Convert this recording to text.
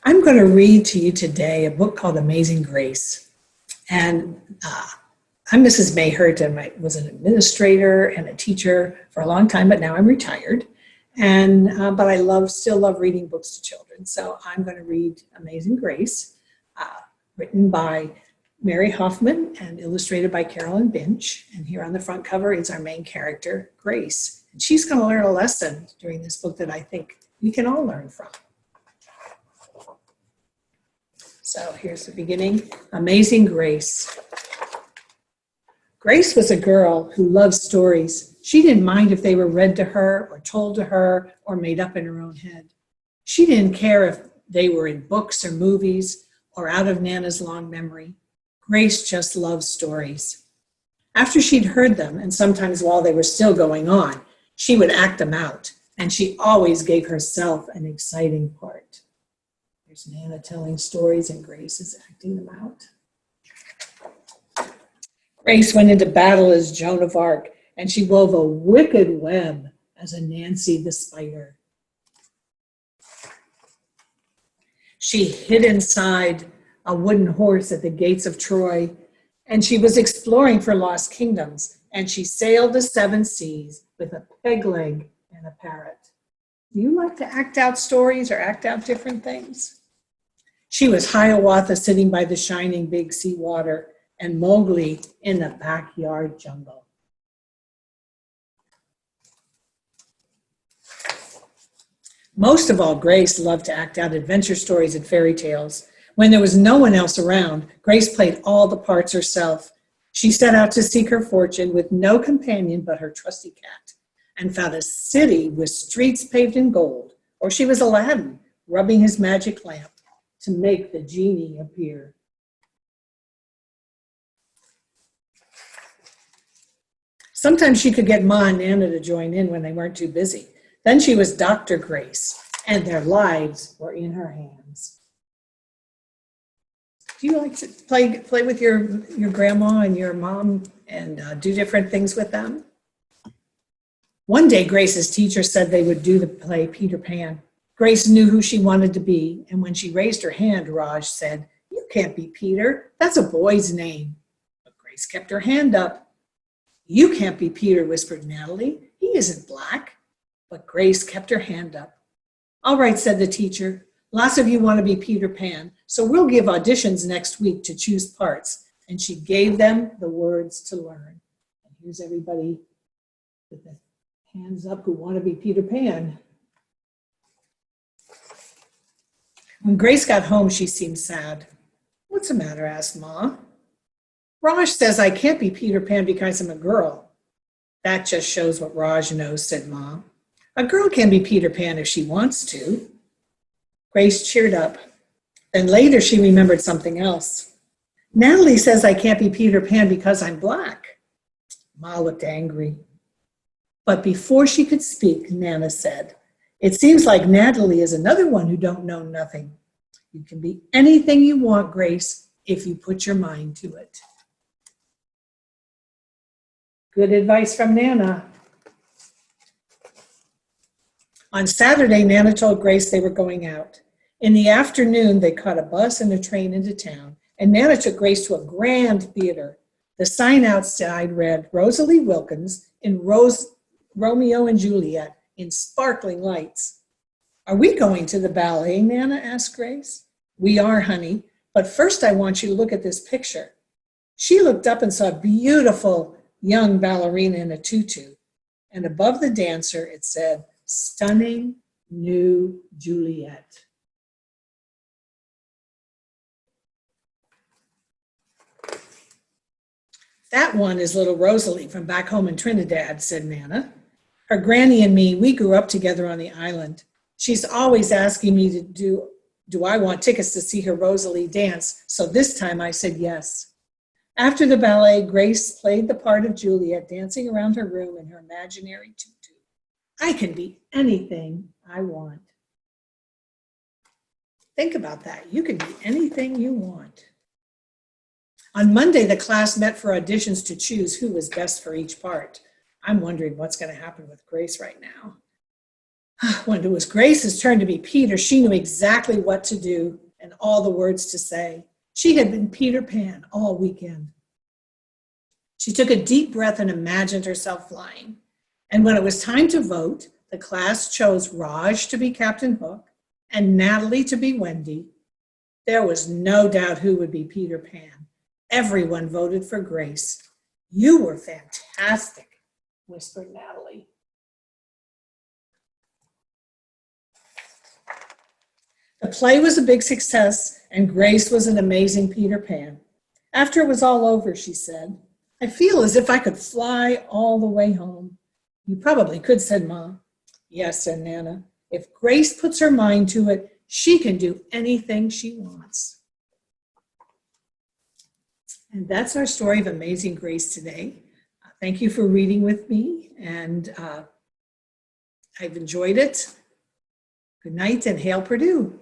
I'm going to read to you today a book called Amazing Grace. And I'm Mrs. Mahurt, and I was an administrator and a teacher for a long time, but now I'm retired. But I still love reading books to children. So I'm going to read Amazing Grace, written by Mary Hoffman and illustrated by Carolyn Binch. And here on the front cover is our main character, Grace. And she's going to learn a lesson during this book that I think we can all learn from. So here's the beginning. Amazing Grace. Grace was a girl who loved stories. She didn't mind if they were read to her or told to her or made up in her own head. She didn't care if they were in books or movies or out of Nana's long memory. Grace just loved stories. After she'd heard them, and sometimes while they were still going on, she would act them out, and she always gave herself an exciting part. There's Nana telling stories and Grace is acting them out. Grace went into battle as Joan of Arc, and she wove a wicked web as a Nancy the spider. She hid inside a wooden horse at the gates of Troy, and she was exploring for lost kingdoms, and she sailed the seven seas with a peg leg and a parrot. Do you like to act out stories or act out different things? She was Hiawatha sitting by the shining big sea water, and Mowgli in the backyard jungle. Most of all, Grace loved to act out adventure stories and fairy tales. When there was no one else around, Grace played all the parts herself. She set out to seek her fortune with no companion but her trusty cat, and found a city with streets paved in gold, or she was Aladdin, rubbing his magic lamp to make the genie appear. Sometimes she could get Ma and Nana to join in when they weren't too busy. Then she was Dr. Grace, and their lives were in her hands. Do you like to play with your grandma and your mom and do different things with them? One day, Grace's teacher said they would do the play Peter Pan. Grace knew who she wanted to be, and when she raised her hand, Raj said, "You can't be Peter. That's a boy's name." But Grace kept her hand up. "You can't be Peter," whispered Natalie. "He isn't black." But Grace kept her hand up. "All right," said the teacher. "Lots of you want to be Peter Pan, so we'll give auditions next week to choose parts." And she gave them the words to learn. And here's everybody with the hands up who want to be Peter Pan. When Grace got home, she seemed sad. "What's the matter?" asked Ma. "Raj says I can't be Peter Pan because I'm a girl." "That just shows what Raj knows," said Ma. "A girl can be Peter Pan if she wants to." Grace cheered up. Then later she remembered something else. "Natalie says I can't be Peter Pan because I'm black." Ma looked angry. But before she could speak, Nana said, "It seems like Natalie is another one who don't know nothing. You can be anything you want, Grace, if you put your mind to it." Good advice from Nana. On Saturday, Nana told Grace they were going out. In the afternoon, they caught a bus and a train into town, and Nana took Grace to a grand theater. The sign outside read, "Rosalie Wilkins in Romeo and Juliet," in sparkling lights. "Are we going to the ballet?" Nana asked Grace. "We are, honey, but first I want you to look at this picture." She looked up and saw a beautiful young ballerina in a tutu, and above the dancer it said, "Stunning New Juliet." "That one is little Rosalie from back home in Trinidad," said Nana. "Her granny and me, we grew up together on the island. She's always asking me to do I want tickets to see her Rosalie dance, so this time I said yes." After the ballet, Grace played the part of Juliet, dancing around her room in her imaginary tutu. "I can be anything I want." Think about that. You can be anything you want. On Monday, the class met for auditions to choose who was best for each part. I'm wondering what's going to happen with Grace right now. When it was Grace's turn to be Peter, she knew exactly what to do and all the words to say. She had been Peter Pan all weekend. She took a deep breath and imagined herself flying. And when it was time to vote, the class chose Raj to be Captain Hook and Natalie to be Wendy. There was no doubt who would be Peter Pan. Everyone voted for Grace. "You were fantastic," whispered Natalie. The play was a big success, and Grace was an amazing Peter Pan. After it was all over, she said, "I feel as if I could fly all the way home." "You probably could," said Mom. "Yes," said Nana. "If Grace puts her mind to it, she can do anything she wants." And that's our story of Amazing Grace today. Thank you for reading with me, and I've enjoyed it. Good night, and hail Purdue.